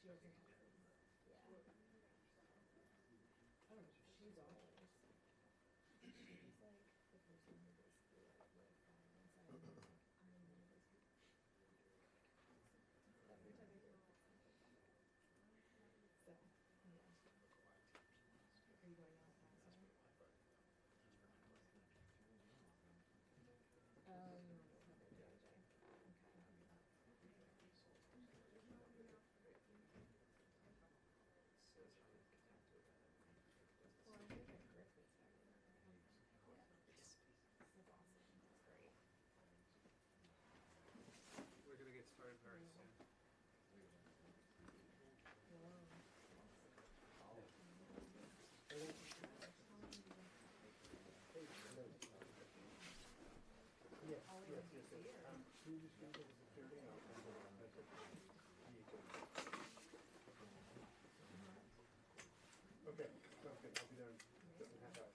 We're going to get started very soon. Yes. Can you just go to the security? Okay, sounds good. I'll be there in just a half hour.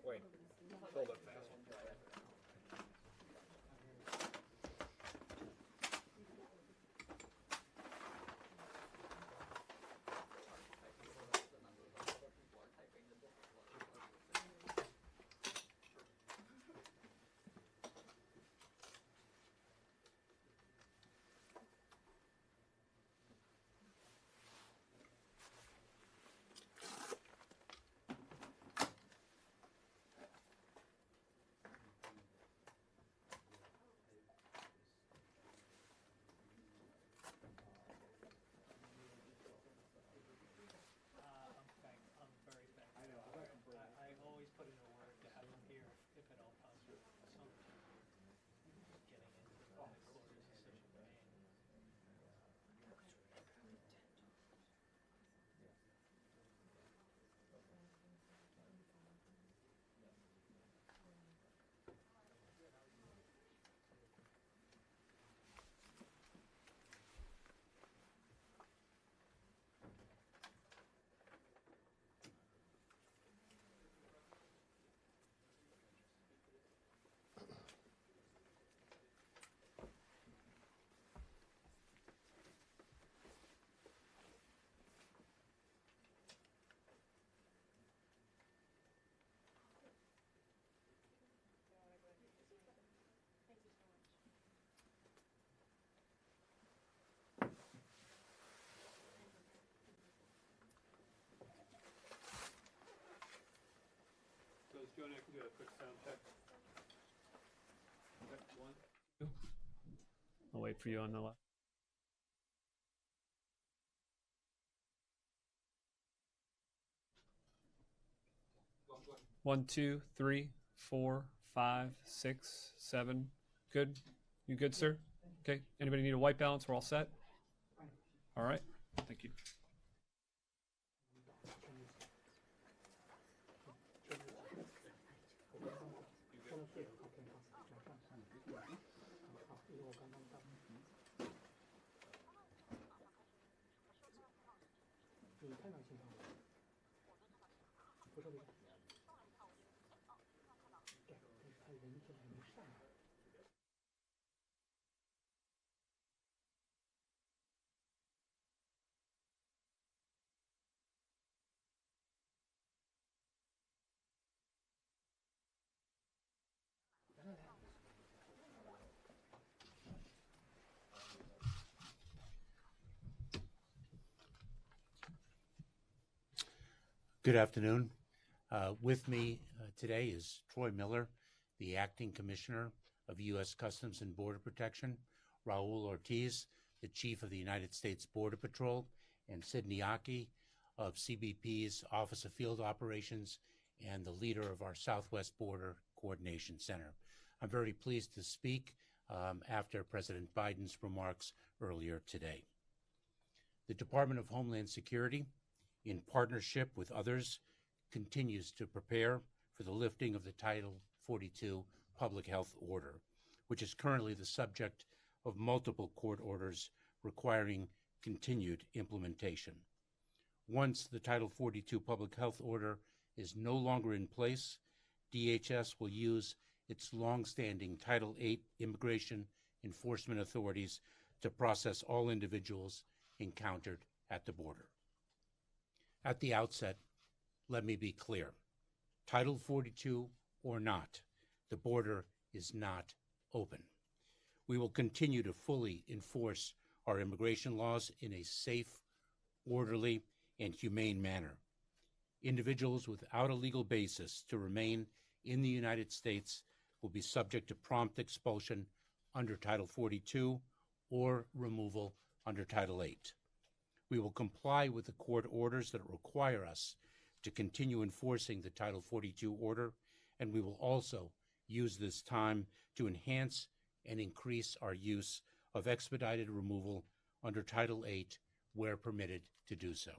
Wait, hold up fast. Joe and I can do a quick sound check. Okay, 1, 2. I'll wait for you on the left. 1, 2, 3, 4, 5, 6, 7, Good? You good, sir? Okay. Anybody need a white balance? We're all set? All right. Thank you. Good afternoon. With me today is Troy Miller, the Acting Commissioner of U.S. Customs and Border Protection, Raul Ortiz, the Chief of the United States Border Patrol, and Sidney Aki of CBP's Office of Field Operations and the leader of our Southwest Border Coordination Center. I'm very pleased to speak after President Biden's remarks earlier today. The Department of Homeland Security, in partnership with others, continues to prepare for the lifting of the Title 42 Public Health Order, which is currently the subject of multiple court orders requiring continued implementation. Once the Title 42 Public Health Order is no longer in place, DHS will use its longstanding Title 8 immigration enforcement authorities to process all individuals encountered at the border. At the outset, let me be clear. Title 42 or not, the border is not open. We will continue to fully enforce our immigration laws in a safe, orderly, and humane manner. Individuals without a legal basis to remain in the United States will be subject to prompt expulsion under Title 42 or removal under Title 8. We will comply with the court orders that require us to continue enforcing the Title 42 order, and we will also use this time to enhance and increase our use of expedited removal under Title 8 where permitted to do so.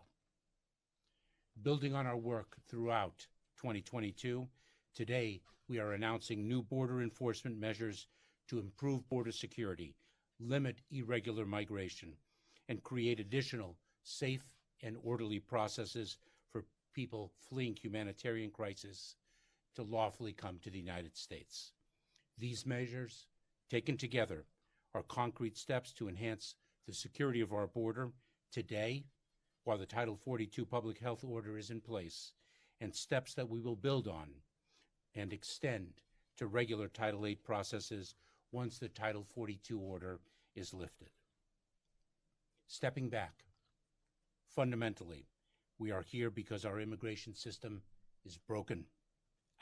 Building on our work throughout 2022, today we are announcing new border enforcement measures to improve border security, limit irregular migration, and create additional safe and orderly processes for people fleeing humanitarian crisis to lawfully come to the United States. These measures, taken together, are concrete steps to enhance the security of our border today, while the Title 42 Public Health Order is in place, and steps that we will build on and extend to regular Title 8 processes once the Title 42 order is lifted. Stepping back, fundamentally, we are here because our immigration system is broken,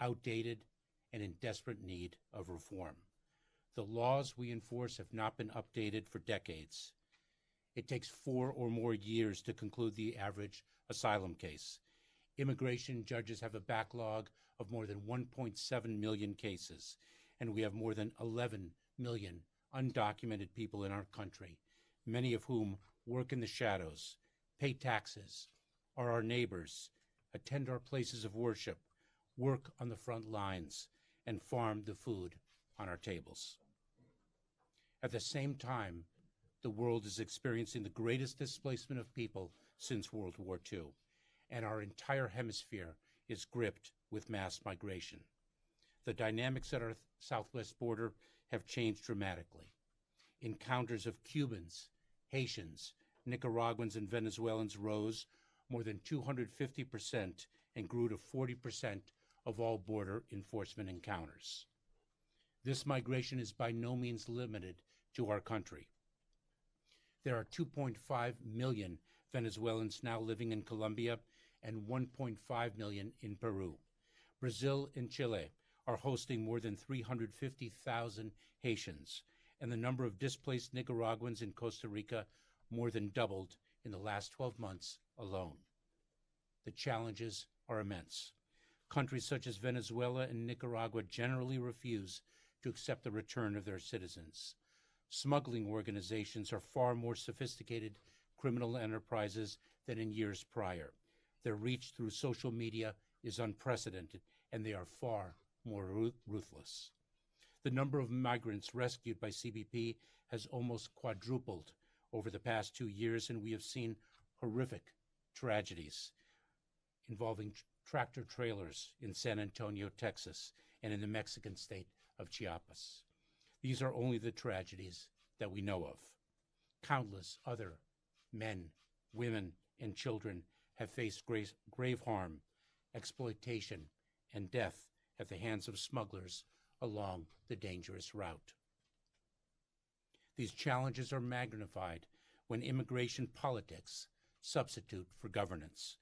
outdated, and in desperate need of reform. The laws we enforce have not been updated for decades. It takes 4 or more years to conclude the average asylum case. Immigration judges have a backlog of more than 1.7 million cases, and we have more than 11 million undocumented people in our country, many of whom work in the shadows, pay taxes, are our neighbors, attend our places of worship, work on the front lines, and farm the food on our tables. At the same time, the world is experiencing the greatest displacement of people since World War II, and our entire hemisphere is gripped with mass migration. The dynamics at our southwest border have changed dramatically. Encounters of Cubans, Haitians, Nicaraguans, and Venezuelans rose more than 250% and grew to 40% of all border enforcement encounters. This migration is by no means limited to our country. There are 2.5 million Venezuelans now living in Colombia and 1.5 million in Peru. Brazil and Chile are hosting more than 350,000 Haitians, and the number of displaced Nicaraguans in Costa Rica more than doubled in the last 12 months alone. The challenges are immense. Countries such as Venezuela and Nicaragua generally refuse to accept the return of their citizens. Smuggling organizations are far more sophisticated criminal enterprises than in years prior. Their reach through social media is unprecedented, and they are far more ruthless. The number of migrants rescued by CBP has almost quadrupled over the past 2 years, and we have seen horrific tragedies involving tractor trailers in San Antonio, Texas, and in the Mexican state of Chiapas. These are only the tragedies that we know of. Countless other men, women, and children have faced grave harm, exploitation, and death at the hands of smugglers along the dangerous route. These challenges are magnified when immigration politics substitute for governance,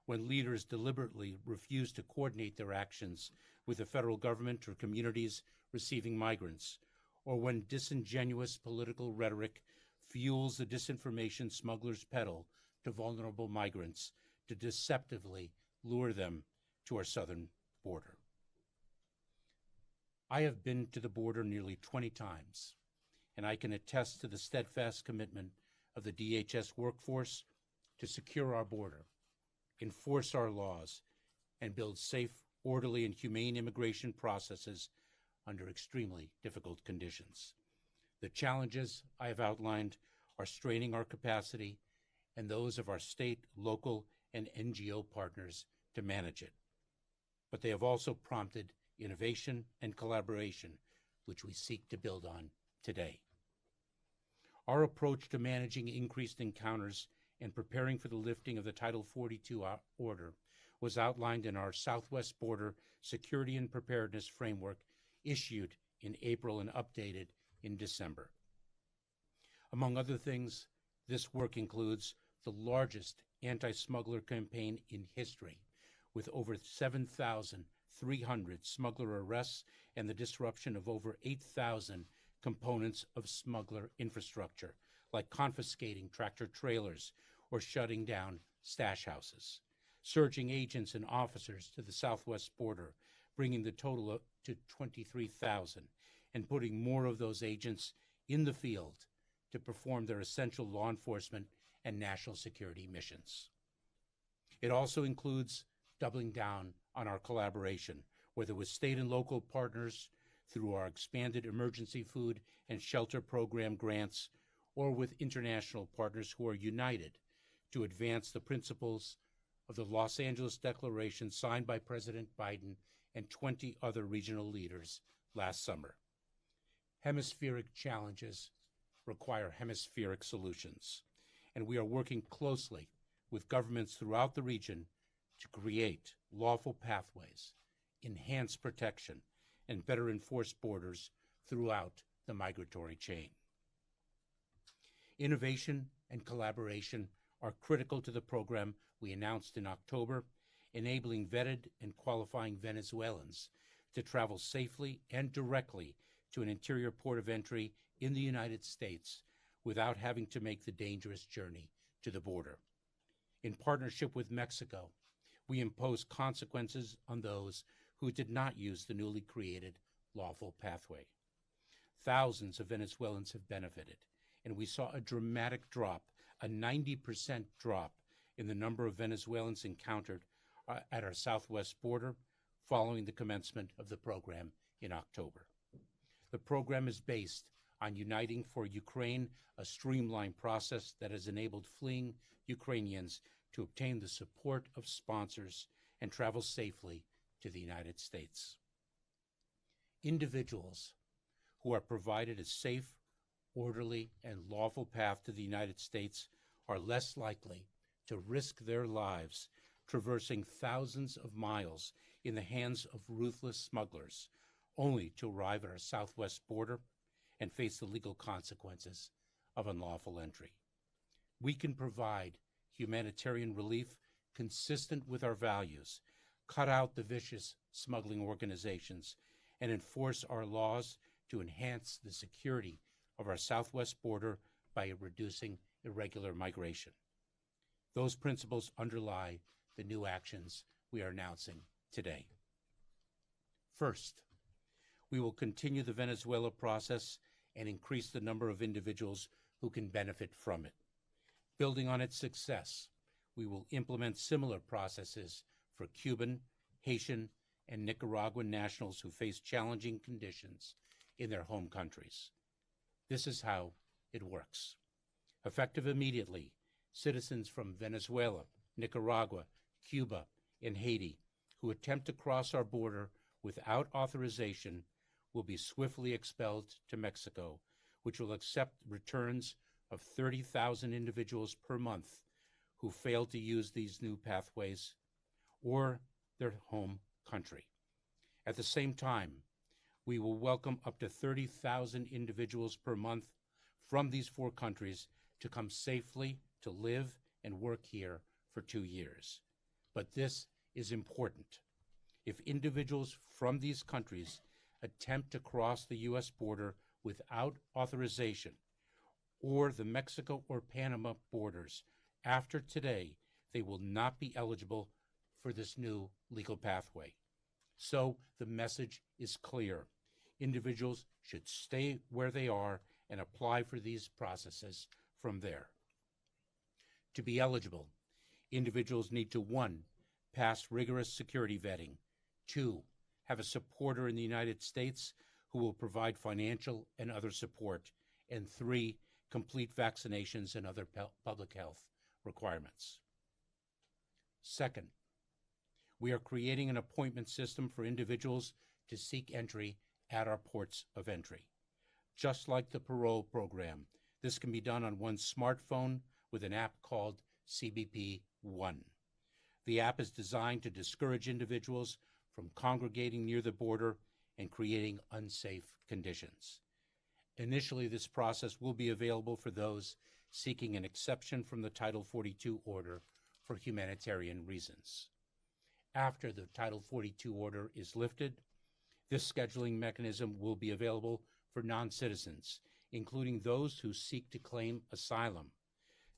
when leaders deliberately refuse to coordinate their actions with the federal government or communities receiving migrants, or when disingenuous political rhetoric fuels the disinformation smugglers peddle to vulnerable migrants to deceptively lure them to our southern border. I have been to the border nearly 20 times, and I can attest to the steadfast commitment of the DHS workforce to secure our border, enforce our laws, and build safe, orderly, and humane immigration processes under extremely difficult conditions. The challenges I have outlined are straining our capacity and those of our state, local, and NGO partners to manage it. But they have also prompted innovation and collaboration, which we seek to build on today. Our approach to managing increased encounters and preparing for the lifting of the Title 42 order was outlined in our Southwest Border Security and Preparedness Framework issued in April and updated in December. Among other things, this work includes the largest anti-smuggler campaign in history, with over 7,300 smuggler arrests and the disruption of over 8,000 components of smuggler infrastructure, like confiscating tractor trailers or shutting down stash houses, surging agents and officers to the southwest border, bringing the total up to 23,000, and putting more of those agents in the field to perform their essential law enforcement and national security missions. It also includes doubling down on our collaboration, whether with state and local partners through our expanded emergency food and shelter program grants, or with international partners who are united to advance the principles of the Los Angeles Declaration signed by President Biden and 20 other regional leaders last summer. Hemispheric challenges require hemispheric solutions, and we are working closely with governments throughout the region to create lawful pathways, enhance protection, and better enforce borders throughout the migratory chain. Innovation and collaboration are critical to the program we announced in October, enabling vetted and qualifying Venezuelans to travel safely and directly to an interior port of entry in the United States without having to make the dangerous journey to the border. In partnership with Mexico, we impose consequences on those who did not use the newly created lawful pathway. Thousands of Venezuelans have benefited, and we saw a dramatic drop, a 90% drop in the number of Venezuelans encountered at our southwest border following the commencement of the program in October. The program is based on Uniting for Ukraine, a streamlined process that has enabled fleeing Ukrainians to obtain the support of sponsors and travel safely to the United States. Individuals who are provided a safe, orderly, and lawful path to the United States are less likely to risk their lives traversing thousands of miles in the hands of ruthless smugglers, only to arrive at our southwest border and face the legal consequences of unlawful entry. We can provide humanitarian relief consistent with our values, cut out the vicious smuggling organizations, and enforce our laws to enhance the security of our southwest border by reducing irregular migration. Those principles underlie the new actions we are announcing today. First, We will continue the Venezuela process and increase the number of individuals who can benefit from it. Building on its success, we will implement similar processes for Cuban, Haitian, and Nicaraguan nationals who face challenging conditions in their home countries. This is how it works. Effective immediately, citizens from Venezuela, Nicaragua, Cuba, and Haiti who attempt to cross our border without authorization will be swiftly expelled to Mexico, which will accept returns of 30,000 individuals per month who fail to use these new pathways or their home country. At the same time, we will welcome up to 30,000 individuals per month from these 4 countries to come safely to live and work here for 2 years. But this is important. If individuals from these countries attempt to cross the U.S. border without authorization or the Mexico or Panama borders after today, they will not be eligible for this new legal pathway. So the message is clear. Individuals should stay where they are and apply for these processes from there. To be eligible, individuals need to 1, pass rigorous security vetting, 2, have a supporter in the United States who will provide financial and other support, and 3, complete vaccinations and other public health requirements. Second, we are creating an appointment system for individuals to seek entry at our ports of entry. Just like the parole program, this can be done on one's smartphone with an app called CBP One. The app is designed to discourage individuals from congregating near the border and creating unsafe conditions. Initially, this process will be available for those seeking an exception from the Title 42 order for humanitarian reasons. After the Title 42 order is lifted, this scheduling mechanism will be available for non-citizens, including those who seek to claim asylum,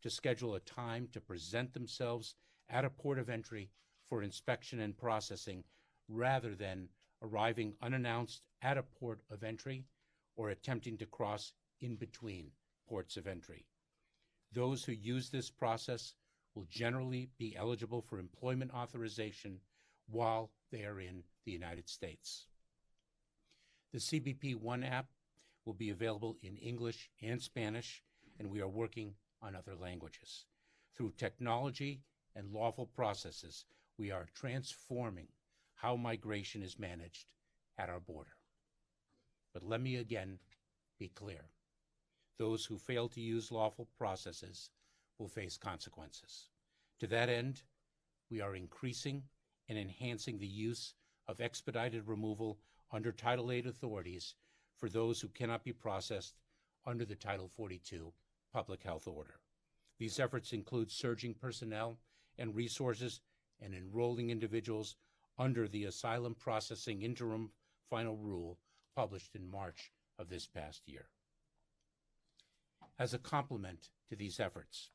to schedule a time to present themselves at a port of entry for inspection and processing, rather than arriving unannounced at a port of entry or attempting to cross in between ports of entry. Those who use this process will generally be eligible for employment authorization while they are in the United States. The CBP One app will be available in English and Spanish, and we are working on other languages. Through technology and lawful processes, we are transforming how migration is managed at our border. But let me again be clear. Those who fail to use lawful processes will face consequences. To that end, we are increasing and enhancing the use of expedited removal under Title VIII authorities for those who cannot be processed under the Title 42 public health order. These efforts include surging personnel and resources and enrolling individuals under the Asylum Processing Interim Final Rule published in March of this past year. As a complement to these efforts,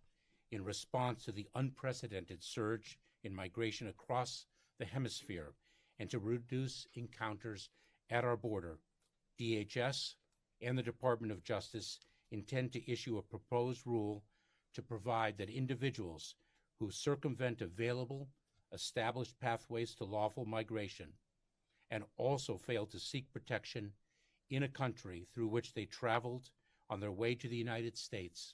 in response to the unprecedented surge in migration across the hemisphere and to reduce encounters at our border, DHS and the Department of Justice intend to issue a proposed rule to provide that individuals who circumvent available, established pathways to lawful migration and also fail to seek protection in a country through which they traveled on their way to the United States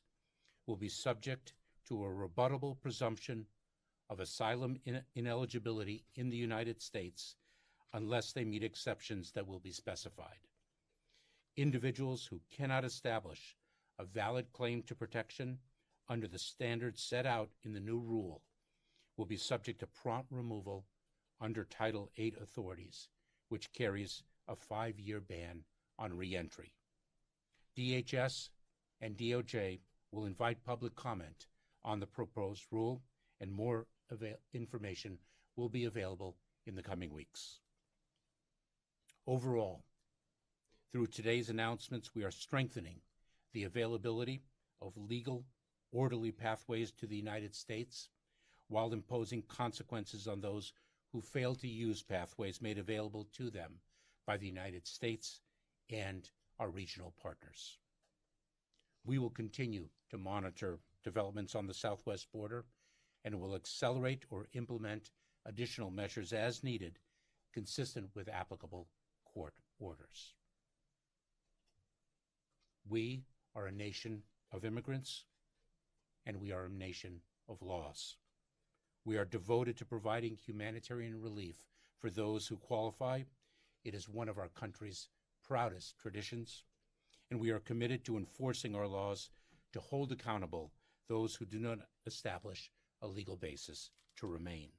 will be subject to a rebuttable presumption of asylum ineligibility in the United States unless they meet exceptions that will be specified. Individuals who cannot establish a valid claim to protection under the standards set out in the new rule will be subject to prompt removal under Title VIII authorities, which carries a 5-year ban on reentry. DHS and DOJ will invite public comment on the proposed rule, and more information will be available in the coming weeks. Overall, through today's announcements, we are strengthening the availability of legal, orderly pathways to the United States while imposing consequences on those who fail to use pathways made available to them by the United States and our regional partners. We will continue to monitor developments on the southwest border and will accelerate or implement additional measures as needed, consistent with applicable court orders. We are a nation of immigrants, and we are a nation of laws. We are devoted to providing humanitarian relief for those who qualify. It is one of our country's proudest traditions, and we are committed to enforcing our laws to hold accountable those who do not establish a legal basis to remain.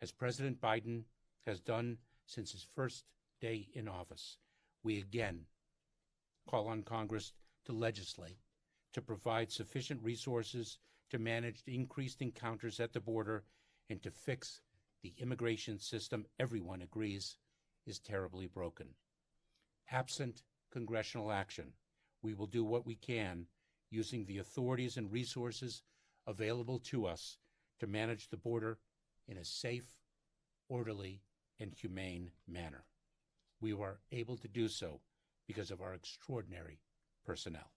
As President Biden has done since his first day in office, we again call on Congress to legislate, to provide sufficient resources to manage the increased encounters at the border and to fix the immigration system everyone agrees is terribly broken. Absent congressional action, we will do what we can using the authorities and resources available to us to manage the border in a safe, orderly, and humane manner. We were able to do so because of our extraordinary personnel.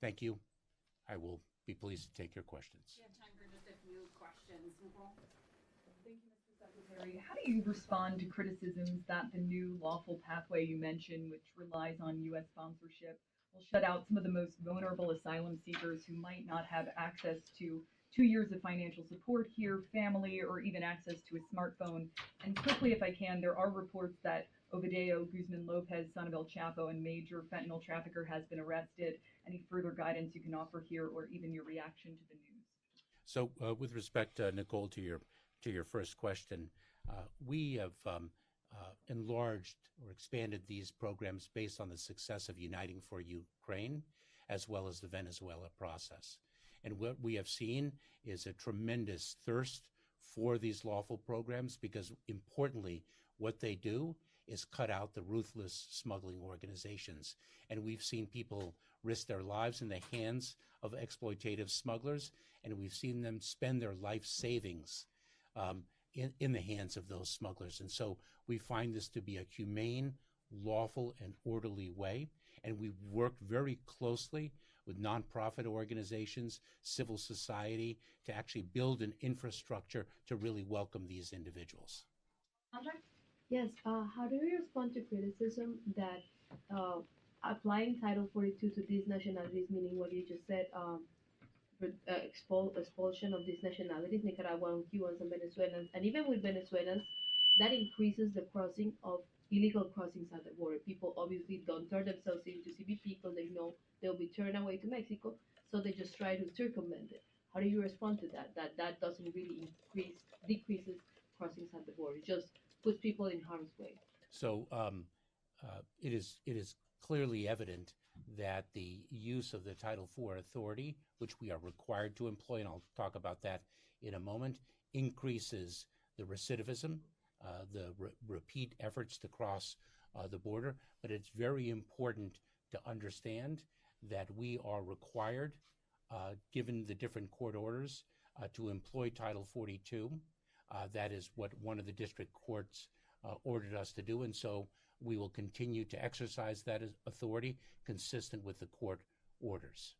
Thank you. I will be pleased to take your questions. We have time for just a few questions, Nicole. Thank you, Mr. Secretary. How do you respond to criticisms that the new lawful pathway you mentioned, which relies on U.S. sponsorship, will shut out some of the most vulnerable asylum seekers who might not have access to 2 years of financial support here, family, or even access to a smartphone? And quickly, if I can, there are reports that Ovidio Guzman Lopez, son of El Chapo and major fentanyl trafficker, has been arrested. Any further guidance you can offer here, or even your reaction to the news? So, with respect, Nicole, to your first question, we have enlarged or expanded these programs based on the success of Uniting for Ukraine, as well as the Venezuela process. And what we have seen is a tremendous thirst for these lawful programs because, importantly, what they do is cut out the ruthless smuggling organizations. And we've seen people risk their lives in the hands of exploitative smugglers, and we've seen them spend their life savings in the hands of those smugglers. And so we find this to be a humane, lawful, and orderly way. And we've worked very closely with nonprofit organizations, civil society, to actually build an infrastructure to really welcome these individuals. Andre? Yes, how do you respond to criticism that applying Title 42 to these nationalities, meaning what you just said, expulsion of these nationalities, Nicaraguan, Cubans, and Venezuelans, and even with Venezuelans, that increases the crossing of illegal crossings at the border. People obviously don't turn themselves into CBP because they know they'll be turned away to Mexico, so they just try to circumvent it. How do you respond to that? That doesn't really decreases crossings at the border. It just puts people in harm's way. So it is clearly evident that the use of the Title IV authority, which we are required to employ, and I'll talk about that in a moment, increases the recidivism, the repeat efforts to cross the border. But it's very important to understand that we are required, given the different court orders, to employ Title 42. That is what one of the district courts ordered us to do, and so we will continue to exercise that authority consistent with the court orders.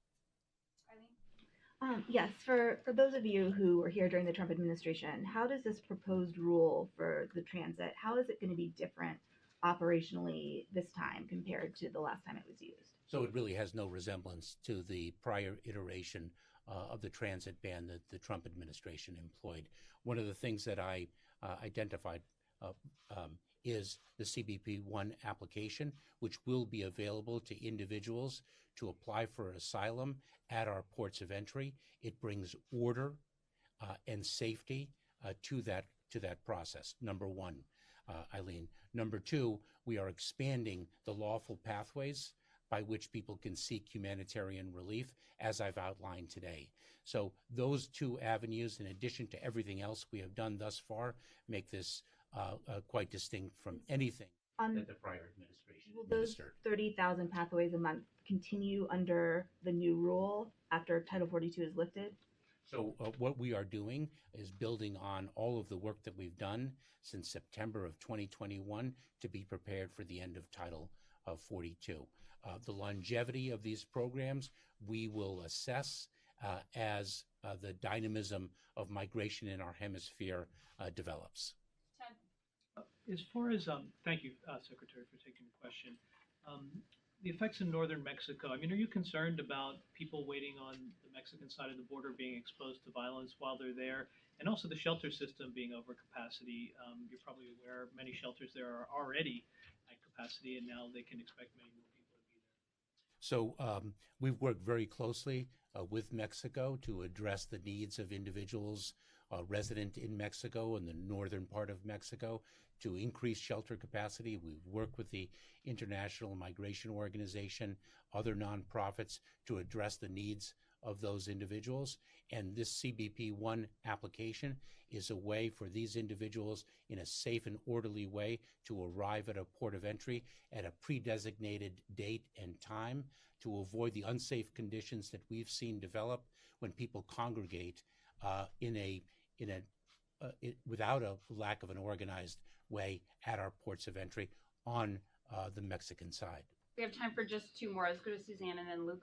Yes, for those of you who were here during the Trump administration, how does this proposed rule for the transit, how is it going to be different operationally this time compared to the last time it was used? So it really has no resemblance to the prior iteration of the transit ban that the Trump administration employed. One of the things that I identified is the CBP-1 application, which will be available to individuals to apply for asylum at our ports of entry. It brings order and safety to that process, number one, Eileen. Number two, we are expanding the lawful pathways by which people can seek humanitarian relief, as I've outlined today. So those two avenues, in addition to everything else we have done thus far, make this quite distinct from anything that the prior administration administered. Will those 30,000 pathways a month continue under the new rule after Title 42 is lifted? So what we are doing is building on all of the work that we've done since September of 2021 to be prepared for the end of Title 42. The longevity of these programs we will assess as the dynamism of migration in our hemisphere develops. As far as, thank you, Secretary, for taking the question. The effects in northern Mexico, I mean, are you concerned about people waiting on the Mexican side of the border being exposed to violence while they're there? And also the shelter system being over capacity. You're probably aware many shelters there are already at capacity, and now they can expect many more people to be there. So we've worked very closely with Mexico to address the needs of individuals resident in Mexico and the northern part of Mexico to increase shelter capacity. We've worked with the International Migration Organization, other nonprofits to address the needs of those individuals. And this CBP-1 application is a way for these individuals in a safe and orderly way to arrive at a port of entry at a pre-designated date and time to avoid the unsafe conditions that we've seen develop when people congregate without a lack of an organized way at our ports of entry on the Mexican side. We have time for just two more. Let's go to Suzanne and then Luke.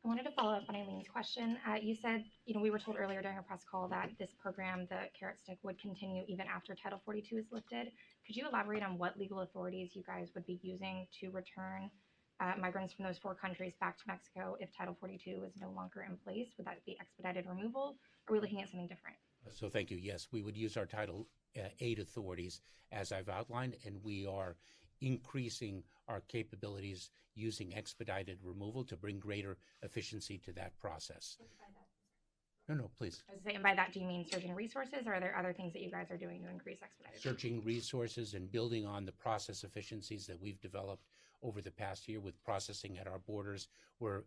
I wanted to follow up on Eileen's question. You said, we were told earlier during a press call that this program, the Carrot Stick, would continue even after Title 42 is lifted. Could you elaborate on what legal authorities you guys would be using to return migrants from those 4 countries back to Mexico if Title 42 is no longer in place? Would that be expedited removal? Or are we looking at something different? So thank you. Yes, we would use our Title 8 authorities as I've outlined, and we are increasing our capabilities using expedited removal to bring greater efficiency to that process. No, please. I was saying, by that, do you mean surging resources, or are there other things that you guys are doing to increase expedited? Searching resources and building on the process efficiencies that we've developed over the past year with processing at our borders. We're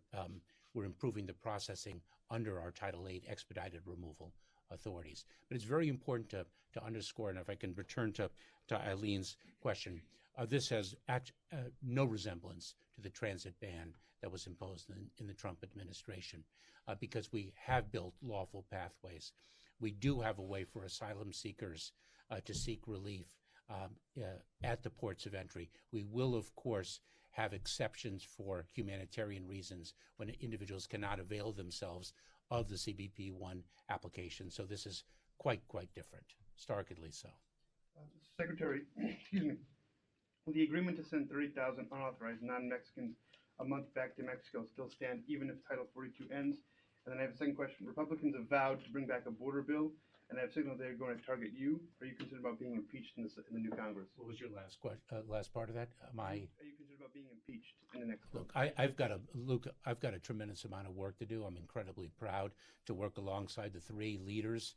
improving the processing under our Title 8 expedited removal authorities. But it's very important to underscore, and if I can return to Eileen's question, this has no resemblance to the transit ban that was imposed in the Trump administration because we have built lawful pathways. We do have a way for asylum seekers to seek relief at the ports of entry. We will, of course, have exceptions for humanitarian reasons when individuals cannot avail themselves of the CBP-1 application. So this is quite different, starkly so. Secretary, excuse me. Will the agreement to send 30,000 unauthorized non-Mexicans a month back to Mexico still stand even if Title 42 ends? And then I have a second question. Republicans have vowed to bring back a border bill, and I have signaled they're going to target you. Are you concerned about being impeached in the new Congress? What was your last part of that? Are you concerned about being impeached in the next? Look, I've got a tremendous amount of work to do. I'm incredibly proud to work alongside the 3 leaders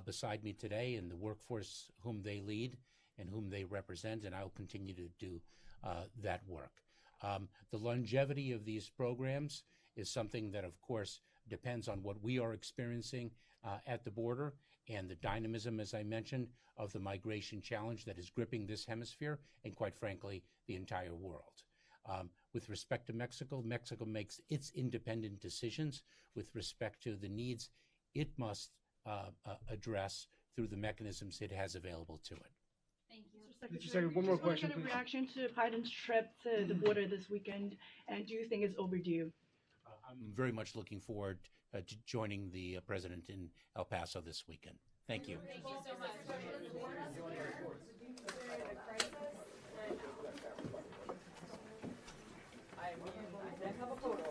beside me today and the workforce whom they lead and whom they represent, and I'll continue to do that work. The longevity of these programs is something that, of course, depends on what we are experiencing at the border and the dynamism, as I mentioned, of the migration challenge that is gripping this hemisphere and, quite frankly, the entire world. With respect to Mexico, Mexico makes its independent decisions with respect to the needs it must address through the mechanisms it has available to it. Thank you. Secretary, one more question, please. Reaction to Biden's trip to the border this weekend, and do you think it's overdue? I'm very much looking forward to joining the president in El Paso this weekend. Thank you. Thank you so much. I have a photo.